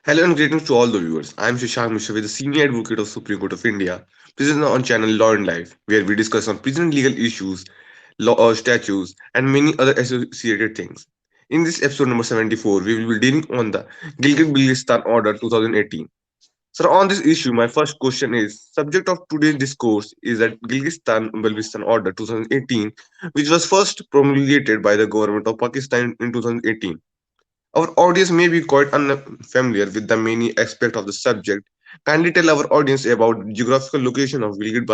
Hello and greetings to all the viewers. I am Shashank Mishra, the Senior Advocate of Supreme Court of India, present on channel Law and Life, where we discuss on present legal issues, law statutes, and many other associated things. In this episode number 74, we will be dealing on the Gilgit-Baltistan Order 2018. So on this issue, my first question is, subject of today's discourse is that Gilgit-Baltistan Order 2018, which was first promulgated by the government of Pakistan in 2018. Our audience may be quite unfamiliar with the many aspects of the subject. Kindly tell our audience about the geographical location of Gilgit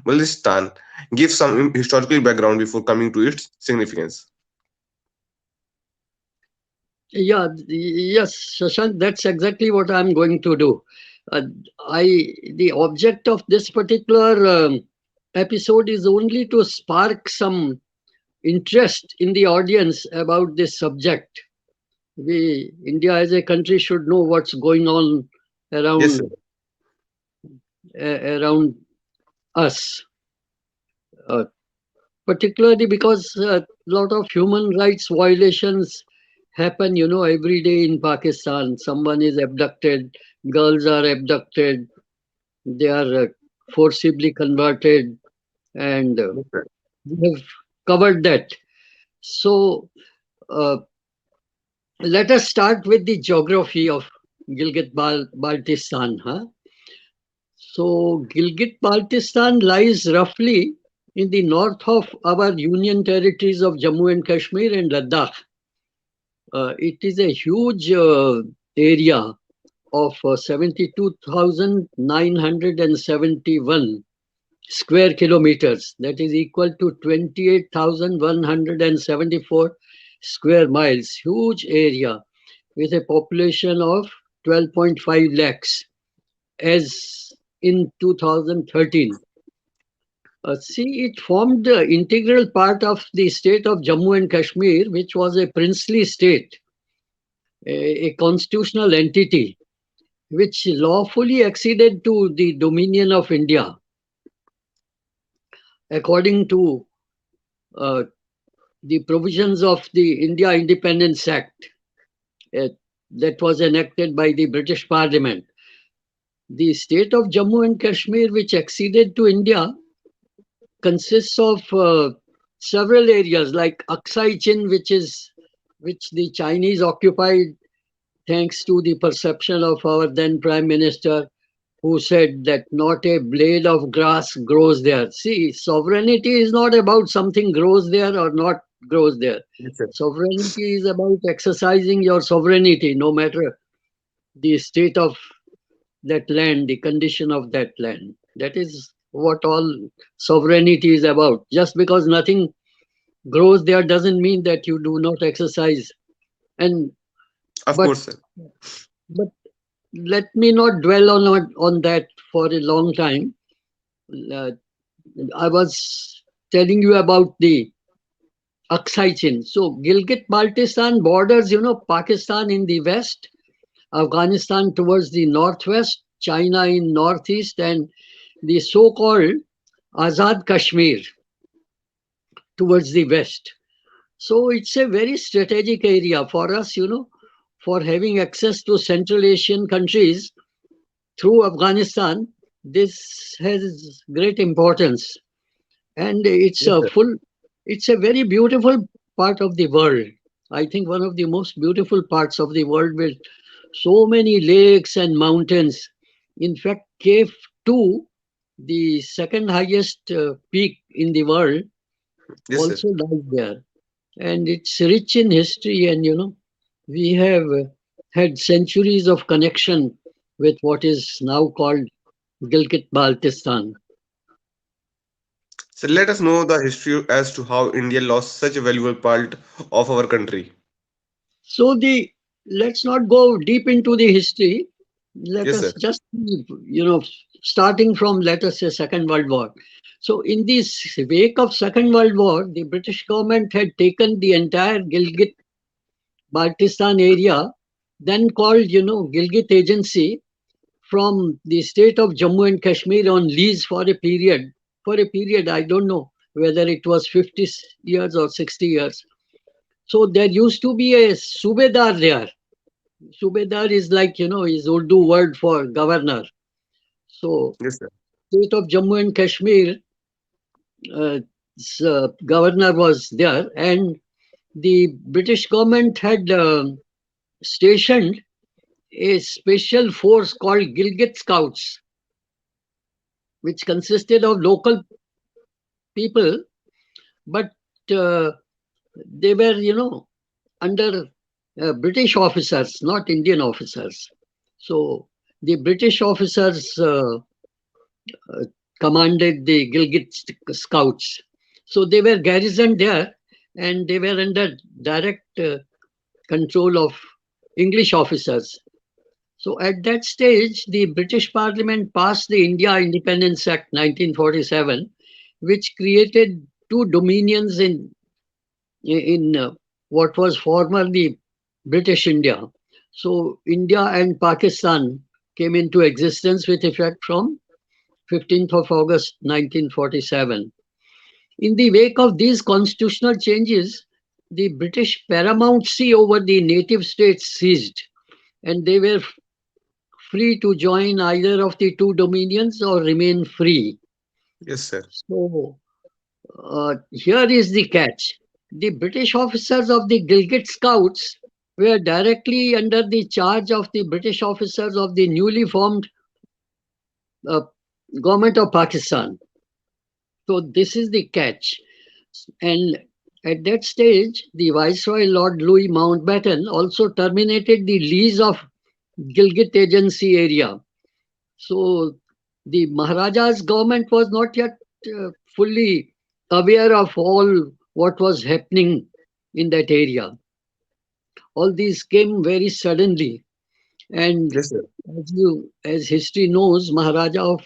Baltistan. Give some historical background before coming to its significance. Yes, Shashank, that's exactly what I'm going to do. Uh, the object of this particular episode is only to spark some interest in the audience about this subject. India as a country should know what's going on Yes, sir. around around us, uh, particularly because a lot of human rights violations happen, every day in Pakistan. Someone is abducted, girls are abducted, they are forcibly converted, and Yes, sir. we have covered that. So uh, let us start with the geography of Baltistan. Huh? So Gilgit Baltistan lies roughly in the north of our union territories of Jammu and Kashmir and Ladakh. It is a huge area of 72,971 square kilometers. That is equal to 28,174 square miles. Huge area with a population of 12.5 lakhs as in 2013. See, it formed the integral part of the state of Jammu and Kashmir, which was a princely state, a constitutional entity, which lawfully acceded to the dominion of India according to uh, the provisions of the India Independence Act uh, that was enacted by the British Parliament. The state of Jammu and Kashmir, which acceded to India, consists of several areas like Aksai Chin, which the Chinese occupied thanks to the perception of our then Prime Minister, who said that not a blade of grass grows there. See, sovereignty is not about something grows there or not grows there. Yes, sir. Sovereignty is about exercising your sovereignty, no matter the state of that land, the condition of that land. That is what all sovereignty is about. Just because nothing grows there doesn't mean that you do not exercise. And Of but course, sir. but let me not dwell on that for a long time. Uh, I was telling you about the Aksai Chin. So Gilgit Baltistan borders, Pakistan in the west, Afghanistan towards the northwest, China in northeast, and the so-called Azad Kashmir towards the west. So it's a very strategic area for us, for having access to Central Asian countries through Afghanistan. This has great importance, and Yes, sir. it's a very beautiful part of the world. I think one of the most beautiful parts of the world with so many lakes and mountains. In fact, Cave 2, the second highest peak in the world, Yes, sir. also lies there. And it's rich in history, and we have had centuries of connection with what is now called Gilgit Baltistan. So let us know the history as to how India lost such a valuable part of our country. So the let's not go deep into the history. Let Yes, us sir. just starting from, let us say, Second World War. So in this wake of Second World War, the British government had taken the entire Gilgit Baltistan area, then called Gilgit Agency, from the state of Jammu and Kashmir on lease for a period. For a period, I don't know whether it was 50 years or 60 years. So there used to be a Subedar there, Subedar is like, is Urdu word for governor. So, Yes, sir. state of Jammu and Kashmir, governor was there, and the British government had stationed a special force called Gilgit Scouts, which consisted of local people, but uh, they were, under British officers, not Indian officers. So the British officers uh, commanded the Gilgit Scouts. So they were garrisoned there, and they were under direct control of English officers. So at that stage, the British Parliament passed the India Independence Act 1947, which created two dominions in what was formerly British India. So India and Pakistan came into existence with effect from 15th of August 1947. In the wake of these constitutional changes, the British paramountcy over the native states ceased, and they were free to join either of the two dominions or remain free. Yes, sir. So, here is the catch. The British officers of the Gilgit Scouts were directly under the charge of the British officers of the newly formed uh, government of Pakistan. So, this is the catch. And at that stage, the Viceroy Lord Louis Mountbatten also terminated the lease of Gilgit Agency area. So the Maharaja's government was not yet fully aware of all what was happening in that area. All these came very suddenly, and Yes, sir. as history knows, Maharaja of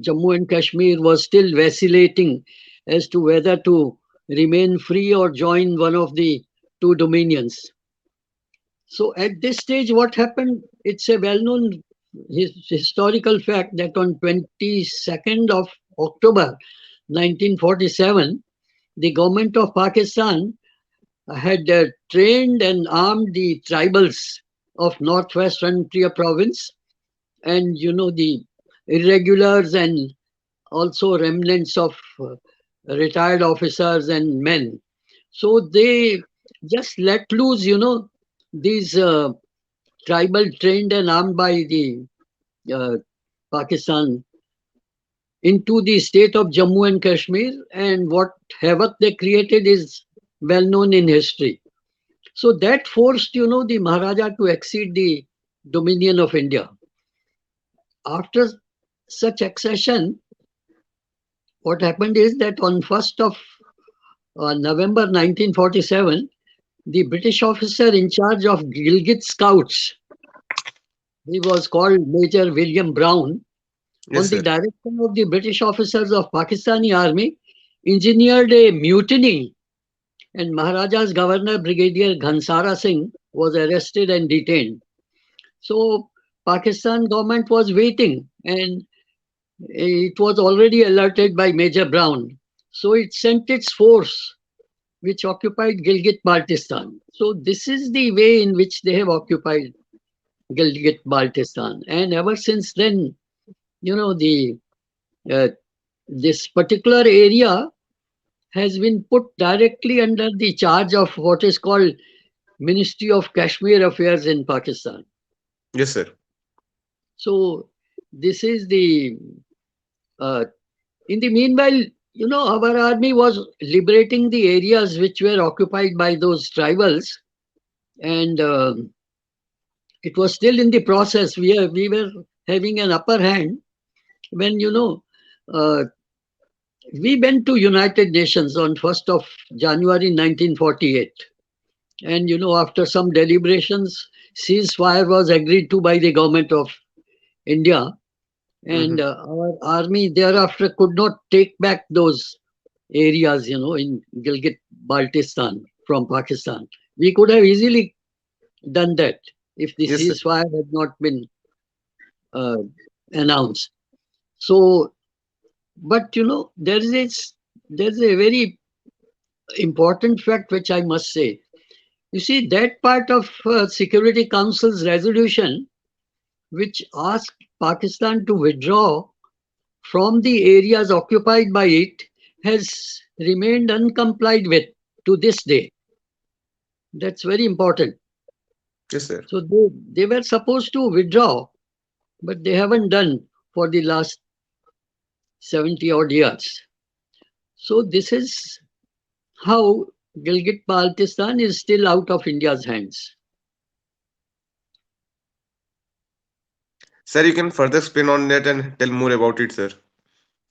Jammu and Kashmir was still vacillating as to whether to remain free or join one of the two dominions. So at this stage, what happened? It's a well-known historical fact that on 22nd of October 1947, the government of Pakistan had trained and armed the tribals of Northwest Frontier Province, and the irregulars and also remnants of retired officers and men. So they just let loose, these tribal trained and armed by the uh, Pakistan into the state of Jammu and Kashmir, and what havoc they created is well known in history. So that forced, the Maharaja to accede the dominion of India. After such accession, what happened is that on 1st of November 1947, the British officer in charge of Gilgit Scouts, he was called Major William Brown, Yes, on the sir. direction of the British officers of Pakistani army, engineered a mutiny, and Maharaja's governor, Brigadier Ghansara Singh, was arrested and detained. So Pakistan government was waiting, and it was already alerted by Major Brown. So it sent its force, which occupied Gilgit Baltistan. So this is the way in which they have occupied Gilgit Baltistan, and ever since then, the uh, this particular area has been put directly under the charge of what is called Ministry of Kashmir Affairs in Pakistan. Yes, sir. So this is the uh, in the meanwhile, our army was liberating the areas which were occupied by those tribals, and it was still in the process. We were having an upper hand when uh, we went to United Nations on 1st of January 1948. And after some deliberations, ceasefire was agreed to by the government of India, and Mm-hmm. our army thereafter could not take back those areas, in Gilgit Baltistan from Pakistan. We could have easily done that if the Yes, sir. ceasefire had not been uh, announced. So, but there's a very important fact which I must say. You see, that part of Security Council's resolution, which asked Pakistan to withdraw from the areas occupied by it, has remained uncomplied with to this day. That's very important. Yes, sir. So they were supposed to withdraw, but they haven't done for the last 70 odd years. So this is how Gilgit Baltistan is still out of India's hands. Sir, you can further explain on that and tell more about it, sir.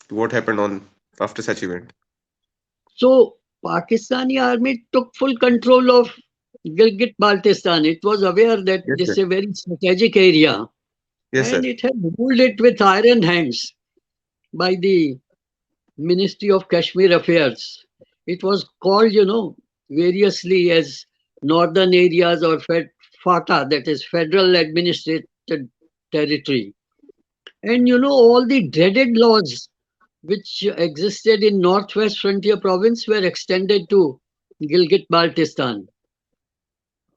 What happened on after such event? So Pakistani army took full control of Gilgit Baltistan. It was aware that Yes, this sir. is a very strategic area Yes, sir. and it had ruled it with iron hands by the Ministry of Kashmir Affairs. It was called, variously as Northern Areas or FATA, that is Federal Administrated Territory. And all the dreaded laws which existed in Northwest Frontier Province were extended to Gilgit Baltistan.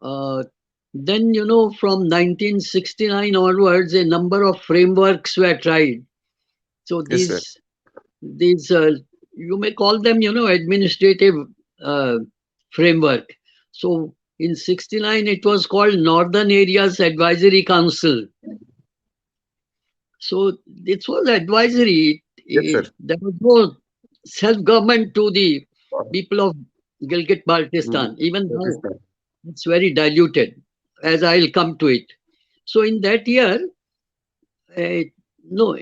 Uh, then, from 1969 onwards, a number of frameworks were tried. So Yes, sir. these you may call them, administrative uh, framework. So in 69, it was called Northern Areas Advisory Council. So this was advisory. Yes, sir. There was no self-government to the people of Gilgit Mm. Baltistan. Even now, Pakistan. it's very diluted, as I'll come to it. So in that year, uh, no,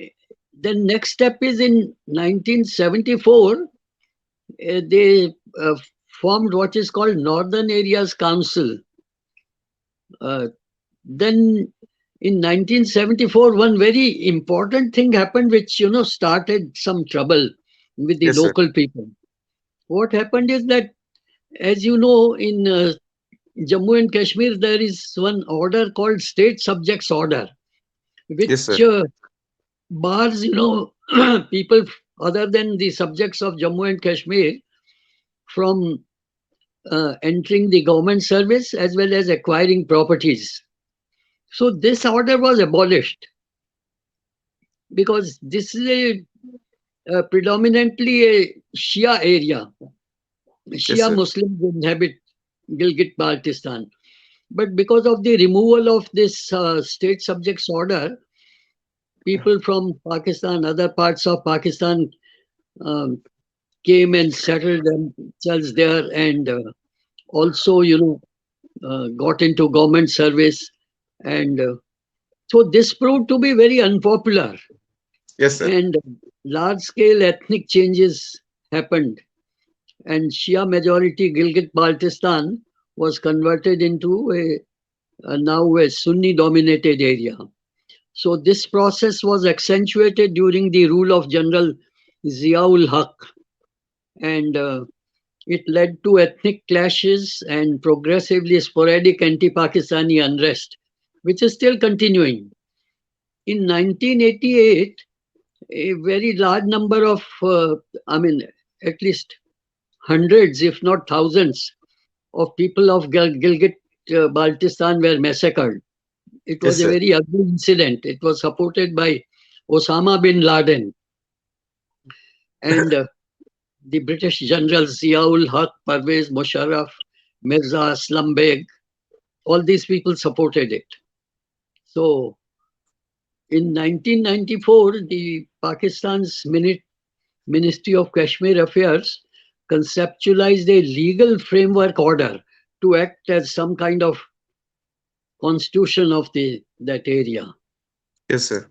the next step is in 1974, they formed what is called Northern Areas Council. Uh, then in 1974, one very important thing happened, which started some trouble with the Yes, sir. local people. What happened is that, as you know, in Jammu and Kashmir, there is one order called State Subjects Order, Yes, which sir. bars, people other than the subjects of Jammu and Kashmir from entering the government service as well as acquiring properties. So this order was abolished because this is predominantly a Shia area. Yes, Shia sir. Muslims inhabit Gilgit Baltistan. But because of the removal of this state subjects order, people from Pakistan, other parts of Pakistan, um, came and settled themselves there and also, got into government service. And so this proved to be very unpopular Yes, sir. and large scale ethnic changes happened. And Shia majority Gilgit Baltistan was converted into a now a Sunni dominated area. So this process was accentuated during the rule of General Ziaul Haq, and it led to ethnic clashes and progressively sporadic anti-Pakistani unrest, which is still continuing. In 1988, a very large number of, I mean, at least hundreds, if not thousands, of people of Gilgit Baltistan were massacred. It Yes, was a sir. very ugly incident. It was supported by Osama bin Laden and the British generals Ziaul Haq, Parvez Musharraf, Mirza Aslam Beg. All these people supported it. So in 1994, the Pakistan's Ministry of Kashmir Affairs conceptualized a legal framework order to act as some kind of constitution of that area. Yes, sir.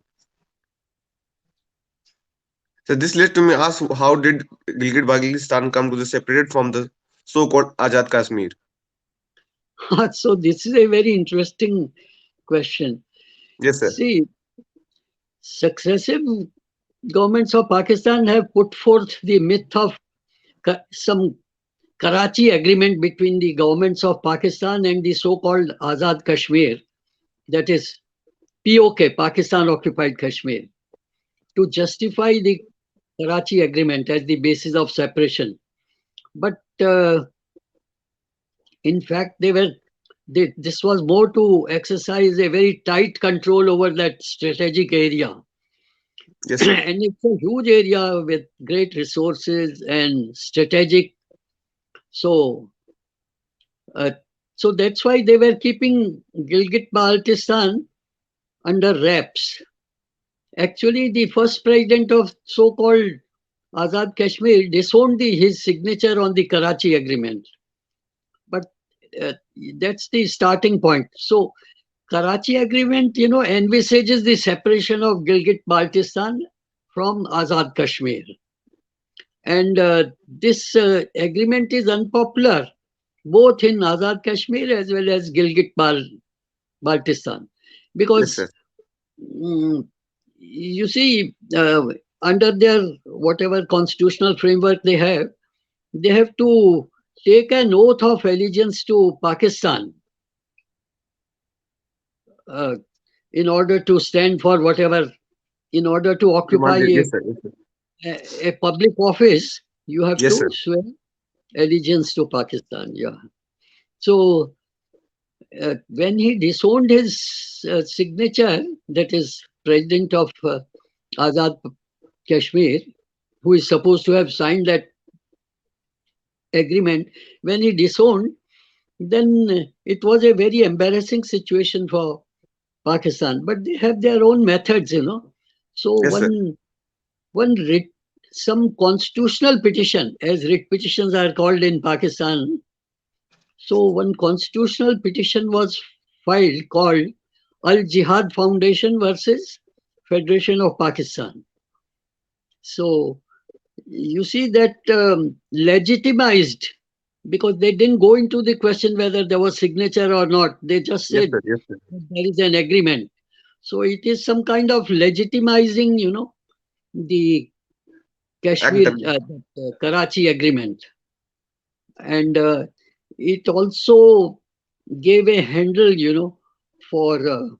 So this led to me ask how did Gilgit Baltistan come to be separated from the so-called Azad Kashmir? So this is a very interesting question. Yes, sir. See, successive governments of Pakistan have put forth the myth of some Karachi agreement between the governments of Pakistan and the so-called Azad Kashmir, that is POK, Pakistan Occupied Kashmir, to justify the Karachi agreement as the basis of separation. But in fact, they were this was more to exercise a very tight control over that strategic area. Yes, sir. And it's a huge area with great resources and strategic. So, uh, so that's why they were keeping Gilgit Baltistan under wraps. Actually, the first president of so-called Azad Kashmir disowned his signature on the Karachi Agreement. But uh, that's the starting point. So, Karachi Agreement, envisages the separation of Gilgit Baltistan from Azad Kashmir. And this agreement is unpopular both in Azad Kashmir as well as Baltistan. Yes, Because sir. mm, you see, under their whatever constitutional framework they have to take an oath of allegiance to Pakistan uh, in order to stand for whatever, in order to occupy Demanded. Yes, sir. Yes, sir. a public office, you have Yes, to sir. swear allegiance to Pakistan. Yeah. So when he disowned his signature, that is president of Azad Kashmir, who is supposed to have signed that agreement, when he disowned, then it was a very embarrassing situation for Pakistan. But they have their own methods. So Yes, sir. one writ, some constitutional petition, as writ petitions are called in Pakistan. So one constitutional petition was filed called Al Jihad Foundation versus Federation of Pakistan. So you see that legitimized, because they didn't go into the question whether there was signature or not. They just Yes, said sir. Yes, sir. there is an agreement. So it is some kind of legitimizing, the Act Kashmir, them. the Karachi agreement. And it also gave a handle, for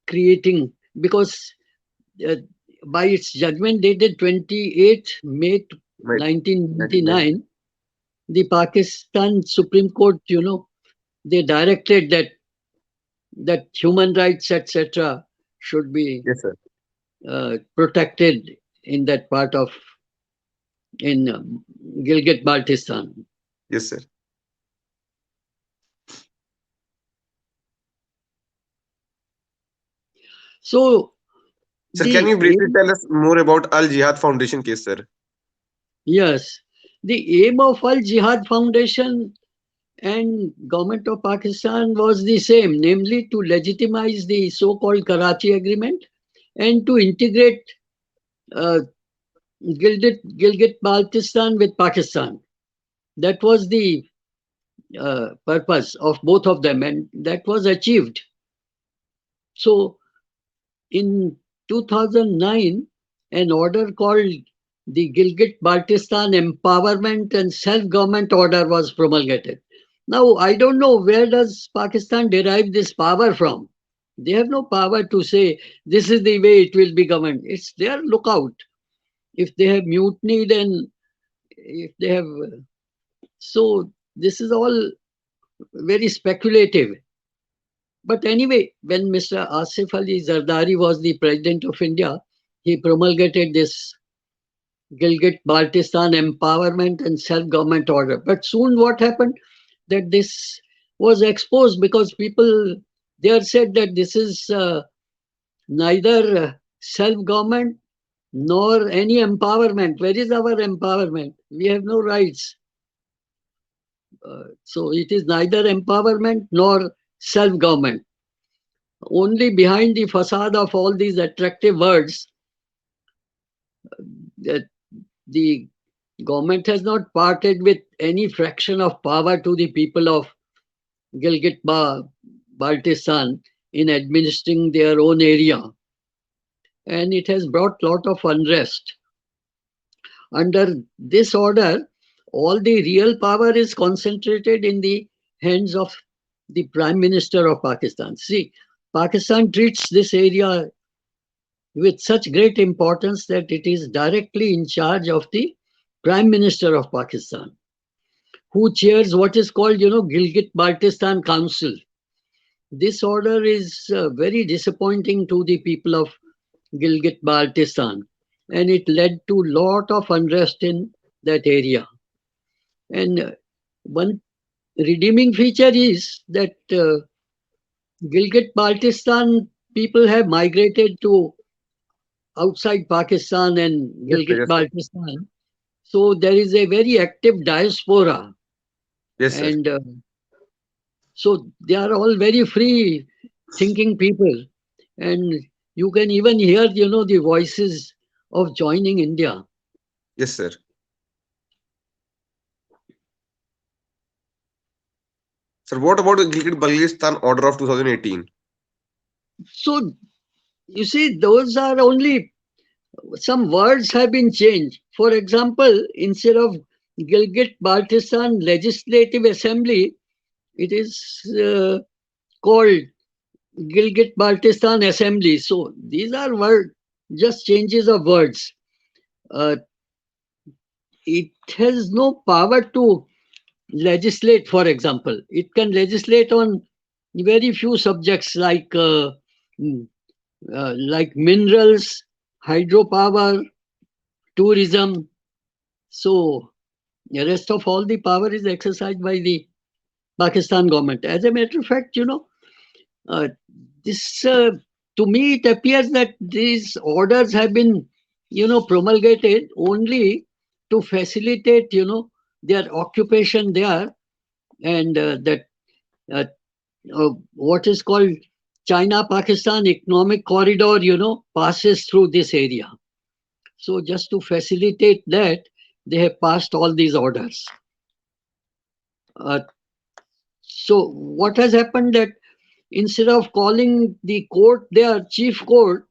creating, because uh, by its judgment dated 28 May Right. 99. 1999, the Pakistan Supreme Court, they directed that human rights, etc., should be Yes, sir. protected in that part of in Gilgit Baltistan. Yes, sir. So Sir, can the you briefly aim, tell us more about Al Jihad Foundation case, sir? yes, the aim of Al Jihad Foundation and government of Pakistan was the same, namely to legitimize the so-called Karachi Agreement and to integrate uh, Gilgit Baltistan with Pakistan. That was the purpose of both of them, and that was achieved. So in 2009, an order called the Gilgit Baltistan Empowerment and Self-Government Order was promulgated. Now, I don't know where does Pakistan derive this power from. They have no power to say this is the way it will be governed. It's their lookout. If they have mutinied and if they have, so this is all very speculative. But anyway, when Mr. Asif Ali Zardari was the president of India, he promulgated this Gilgit Baltistan Empowerment and Self-Government Order. But soon what happened? That this was exposed because people there said that this is neither self-government nor any empowerment. Where is our empowerment? We have no rights. So it is neither empowerment nor self-government. Only behind the facade of all these attractive words, that the government has not parted with any fraction of power to the people of Baltistan in administering their own area. And it has brought lot of unrest. Under this order, all the real power is concentrated in the hands of the Prime Minister of Pakistan. See, Pakistan treats this area with such great importance that it is directly in charge of the Prime Minister of Pakistan. who chairs what is called, Gilgit Baltistan Council. This order is very disappointing to the people of Gilgit Baltistan, and it led to lot of unrest in that area. And one redeeming feature is that Gilgit Baltistan people have migrated to outside Pakistan and Yes, sir. Gilgit Yes, sir. Baltistan. So there is a very active diaspora, Yes, sir. and so they are all very free thinking people, and you can even hear, the voices of joining India. Yes, sir. Sir, what about the Gilgit-Baltistan Order of 2018? So you see, those are only some words have been changed. For example, instead of Gilgit Baltistan Legislative Assembly, it is called Gilgit Baltistan Assembly. So these are just changes of words. Uh, it has no power to legislate, for example. It can legislate on very few subjects mm, like minerals, hydropower, tourism. So the rest of all the power is exercised by the Pakistan government. As a matter of fact, uh, this to me it appears that these orders have been, promulgated only to facilitate, their occupation there, and that uh, what is called China-Pakistan Economic Corridor, passes through this area. So just to facilitate that, they have passed all these orders. Uh, so what has happened that instead of calling the court their chief court,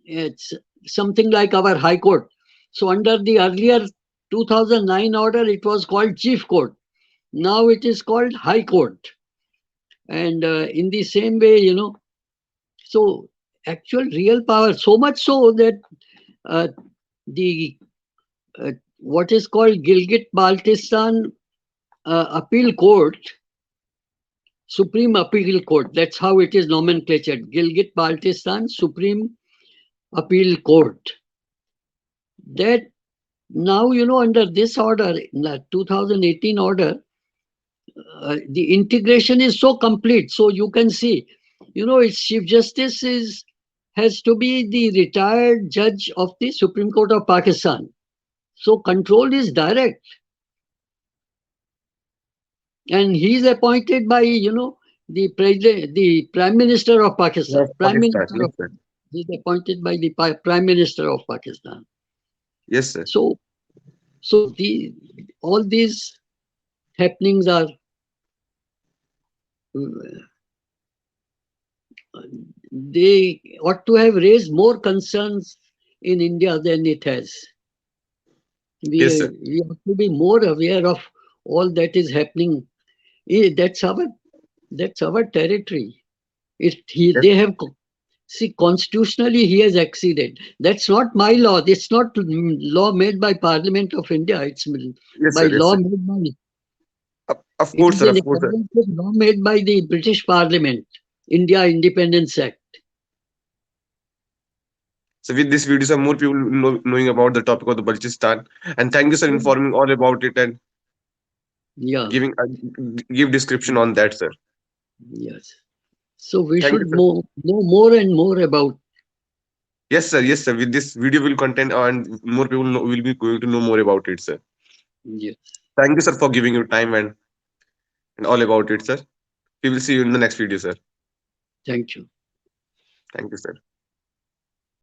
it's something like our high court. So under the earlier 2009 order, it was called chief court. Now it is called high court. And in the same way, so actual real power, so much so that uh, the what is called Gilgit Baltistan Appeal Court, Supreme Appeal Court, that's how it is nomenclatured, Gilgit Baltistan Supreme Appeal Court. That now, under this order, in the 2018 order, the integration is so complete. So you can see, its Chief Justice has to be the retired judge of the Supreme Court of Pakistan. So control is direct, and he is appointed by, the president, the Prime Minister of Pakistan. Yes, Prime Pakistan. Minister Yes, of sir. He is appointed by the Prime Minister of Pakistan. Yes, sir. So, so all these happenings are they ought to have raised more concerns in India than it has. Yes, sir. We have to be more aware of all that is happening. That's our territory. Yes, They have see, constitutionally he has exceeded. That's not my law. It's not law made by Parliament of India. It's yes, by sir. Yes, law sir. made by. Of It course, is sir. in Of course, sir. accordance with law made by the British Parliament, India Independence Act. So with this video, some more people knowing about the topic of the Balochistan. And thank you, sir, informing all about it and Yeah. giving give description on that, sir. Yes. So we Thank you, should sir. know more and more about. Yes, sir. Yes, sir. With this video will content and more people will be going to know more about it, sir. Yes. Thank you, sir, for giving your time and all about it, sir. We will see you in the next video, sir. Thank you. Thank you, sir.